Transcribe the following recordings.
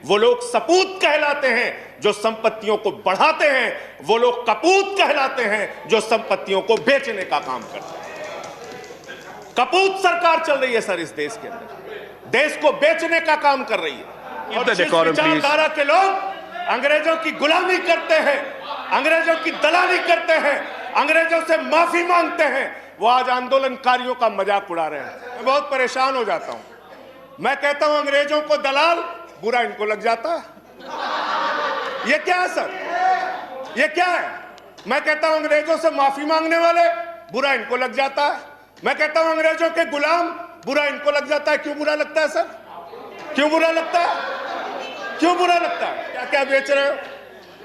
वो लोग सपूत कहलाते हैं जो संपत्तियों को बढ़ाते हैं, वो लोग कपूत कहलाते हैं जो संपत्तियों को बेचने का काम करते हैं। कपूत सरकार चल रही है सर इस देश के अंदर, देश को बेचने का काम कर रही है। और जिस विचारधारा के लोग अंग्रेजों की गुलामी करते हैं, अंग्रेजों की दलाली करते हैं, अंग्रेजों से माफी मांगते हैं, वो आज आंदोलनकारियों का मजाक उड़ा रहे हैं। मैं बहुत परेशान हो जाता हूं। मैं कहता हूं अंग्रेजों को दलाल, बुरा इनको लग जाता है। ये क्या है सर, ये क्या है? मैं कहता हूं अंग्रेजों से माफी मांगने वाले, बुरा इनको लग जाता है। मैं कहता हूं अंग्रेजों के गुलाम, बुरा इनको लग जाता है। क्यों बुरा लगता है सर? क्यों बुरा लगता है? क्यों बुरा लगता है? क्या क्या बेच रहे हो?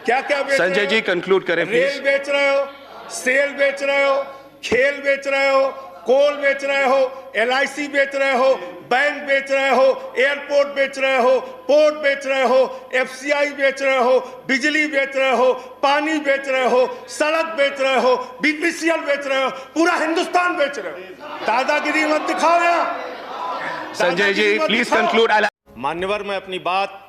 क्या क्या बेच रहे हो? संजय जी कंक्लूड करें प्लीज। रेल बेच रहे हो, सेल बेच रहे हो, खेल बेच रहे हो, कोल बेच रहे हो, LIC बेच रहे हो, बैंक बेच रहे हो, एयरपोर्ट बेच रहे हो, पोर्ट बेच रहे हो, FCI बेच रहे हो, बिजली बेच रहे हो, पानी बेच रहे हो, सड़क बेच रहे हो, BPCL बेच रहे हो, पूरा हिंदुस्तान बेच रहे हो। दादागिरी मत दिखाओ यहाँ। Sanjay ji please conclude. मान्यवर, मैं अपनी बात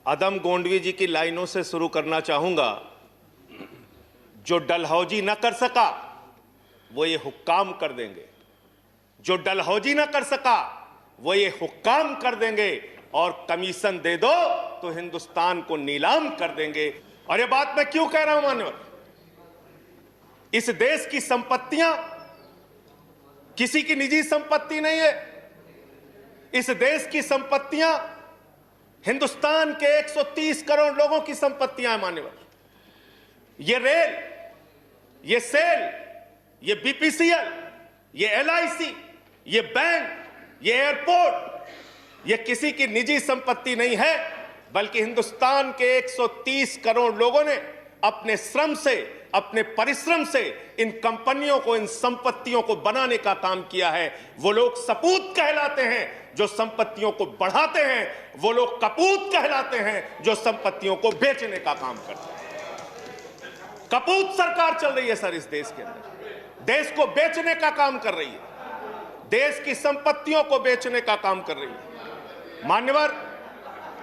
अदम गोंडवी जी की लाइनों से शुरू करना चाहूंगा। जो डलहौजी न कर सका वो ये हुक्काम कर देंगे, जो डलहौजी न कर सका वो ये हुक्काम कर देंगे, और कमीशन दे दो तो हिंदुस्तान को नीलाम कर देंगे। और ये बात मैं क्यों कह रहा हूं मान्यवर? इस देश की संपत्तियां किसी की निजी संपत्ति नहीं है। इस देश की संपत्तियां हिंदुस्तान के 130 करोड़ लोगों की संपत्तियां हैं मान्यवर। ये रेल, ये सेल, ये BPCL, ये LIC, ये बैंक, ये एयरपोर्ट, ये किसी की निजी संपत्ति नहीं है, बल्कि हिंदुस्तान के 130 करोड़ लोगों ने अपने श्रम से, अपने परिश्रम से इन कंपनियों को, इन संपत्तियों को बनाने का काम किया है। वो लोग सपूत कहलाते हैं जो संपत्तियों को बढ़ाते हैं, वो लोग कपूत कहलाते हैं जो संपत्तियों को बेचने का काम करते हैं। कपूत सरकार चल रही है सर इस देश के अंदर, देश को बेचने का काम कर रही है, देश की संपत्तियों को बेचने का काम कर रही है। मान्यवर,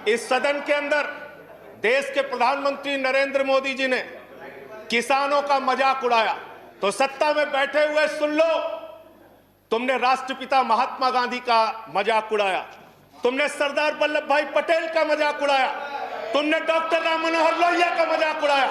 इस सदन के अंदर देश के प्रधानमंत्री नरेंद्र मोदी जी ने किसानों का मजाक उड़ाया, तो सत्ता में बैठे हुए सुन लो, तुमने राष्ट्रपिता महात्मा गांधी का मजाक उड़ाया, तुमने सरदार वल्लभ भाई पटेल का मजाक उड़ाया, तुमने डॉक्टर राम मनोहर लोहिया का मजाक उड़ाया,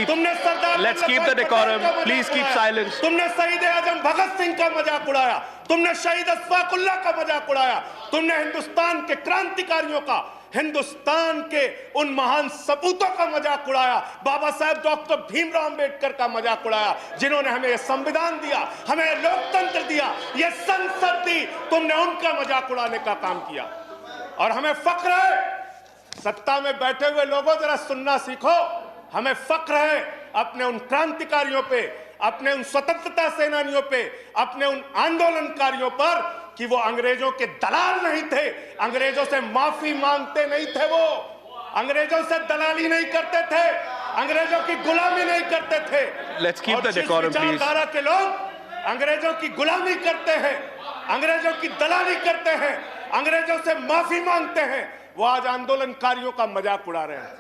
तुमने सरदार let's keep the decorum, please keep silence, तुमने शहीद आजम भगत सिंह का मजाक उड़ाया, तुमने शहीद अशफाक उल्लाह का मजाक उड़ाया, तुमने हिंदुस्तान के क्रांतिकारियों का, हिंदुस्तान के उन महान सपूतों का मजाक उड़ाया, बाबा साहब डॉक्टर भीमराव अंबेडकर का मजाक उड़ाया, जिन्होंने हमें यह संविधान दिया, हमें लोकतंत्र दिया, यह संसद दी। तुमने उनका मजाक उड़ाने का काम किया। और हमें फख्र है, सत्ता में बैठे हुए लोगों जरा सुनना सीखो, हमें फख्र है अपने उन क्रांतिकारियों पे, अपने उन स्वतंत्रता सेनानियों पे, अपने उन आंदोलनकारियों पर कि वो अंग्रेजों के दलाल नहीं थे, अंग्रेजों से माफी मांगते नहीं थे, वो अंग्रेजों से दलाली नहीं करते थे, अंग्रेजों की गुलामी नहीं करते थे। Let's keep the decorum please. विचारधारा के लोग अंग्रेजों की गुलामी करते हैं, अंग्रेजों की दलाली करते हैं, अंग्रेजों से माफी मांगते हैं, वो आज आंदोलनकारियों का मजाक उड़ा रहे हैं।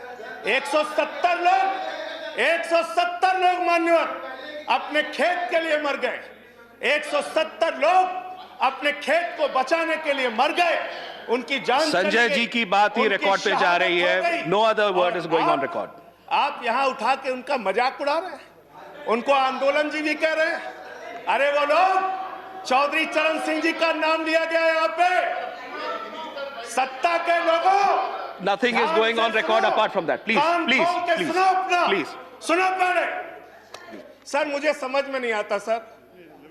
170 लोग मान्यवर अपने खेत के लिए मर गए, 170 लोग अपने खेत को बचाने के लिए मर गए, उनकी जान। संजय जी की बात ही रिकॉर्ड पे जा रही है, no other word is going on record. आप यहां उठा के उनका मजाक उड़ा रहे हैं, उनको आंदोलन जी भी कह रहे हैं। अरे वो लोग, चौधरी चरण सिंह जी का नाम लिया गया यहाँ पे, सत्ता के लोगों। Nothing is going on record apart from that, please please please please सुनो पहले। सर मुझे समझ में नहीं आता सर,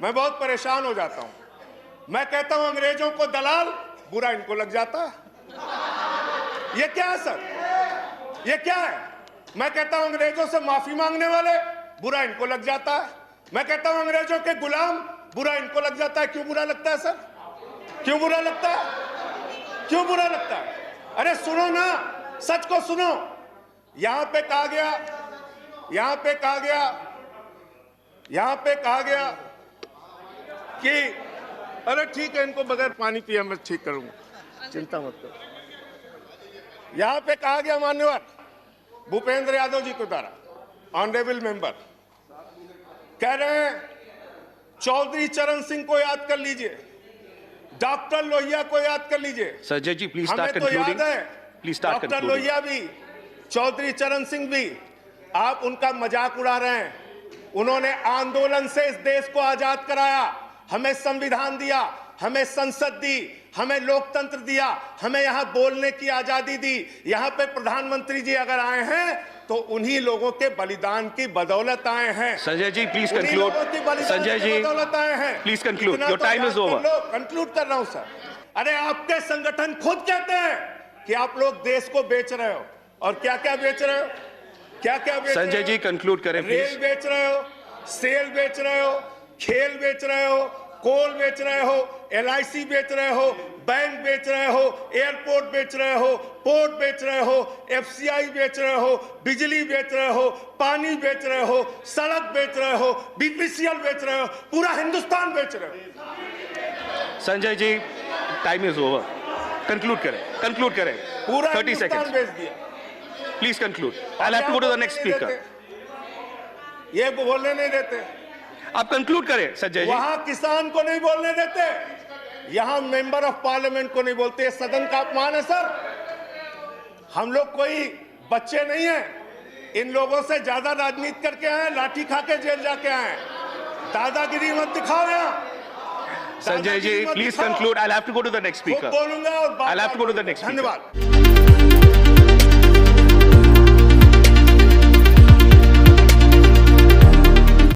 मैं बहुत परेशान हो जाता हूं। मैं कहता हूं अंग्रेजों को दलाल, बुरा इनको लग जाता है। ये क्या है सर, ये क्या है? मैं कहता हूं अंग्रेजों से माफी मांगने वाले, बुरा इनको लग जाता है। मैं कहता हूं अंग्रेजों के गुलाम, बुरा इनको लग जाता है। क्यों बुरा लगता है सर? क्यों बुरा लगता है? क्यों बुरा लगता है? अरे सुनो ना, सच को सुनो। यहां पे कहा गया, यहां पे कहा गया, यहां पे कहा गया कि अरे ठीक है, इनको बगैर पानी पिए मैं ठीक करूंगा, चिंता मत करो। यहां पे कहा गया मान्यवर भूपेंद्र यादव जी के द्वारा, ऑनरेबल मेंबर कह रहे हैं चौधरी चरण सिंह को याद कर लीजिए, डॉक्टर लोहिया को याद कर लीजिए। Sanjay ji, please start हमें तो concluding. याद है Please start doctor concluding. Lohia भी, चौधरी चरण सिंह भी, आप उनका मजाक उड़ा रहे हैं। उन्होंने आंदोलन से इस देश को आजाद कराया, हमें संविधान दिया, हमें संसद दी, हमें लोकतंत्र दिया, हमें यहां बोलने की आजादी दी। यहां पे प्रधानमंत्री जी अगर आए हैं तो उन्हीं लोगों के बलिदान की बदौलत आए हैं। Sanjay ji, please उन्हीं conclude. लोगों की बलिदान Sanjay की ji, बदौलत आए हैं। please conclude. इतना Your तो time याद is कर over. लो, कंक्लूड कर रहा हूं सर। अरे आपके संगठन खुद कहते हैं कि आप लोग देश को बेच रहे हो, और क्या क्या बेच रहे हो, क्या क्या बेच रहे Sanjay हो? ji, conclude करें रेल please. बेच रहे हो, सेल बेच रहे हो, खेल बेच रहे हो, कोल बेच रहे हो, LIC बेच रहे हो, बैंक बेच रहे हो, एयरपोर्ट बेच रहे हो, पोर्ट बेच रहे हो, FCI बेच रहे हो, बिजली बेच रहे हो, पानी बेच रहे हो, सड़क बेच रहे हो, BPCL बेच रहे हो, पूरा हिंदुस्तान बेच रहे हो। Sanjay ji, time is over. Conclude करें. Conclude करें. पूरा 30 हिंदुस्तान seconds. बेच दिया। Please conclude. I'll have to go to the next speaker. ये बोलने नहीं देते, आप conclude करें, Sanjay ji. वहां किसान को नहीं बोलने देते, यहां मेंबर ऑफ पार्लियामेंट को नहीं बोलते। ये सदन का अपमान है सर। हम लोग कोई बच्चे नहीं हैं, इन लोगों से ज्यादा राजनीति करके आए, लाठी खा के जेल जाके आए। दादागिरी मत दिखाओ यहाँ। Sanjay ji, please conclude. I'll have to go to the next speaker. बोलूंगा और I'll have to go to the next speaker. धन्यवाद।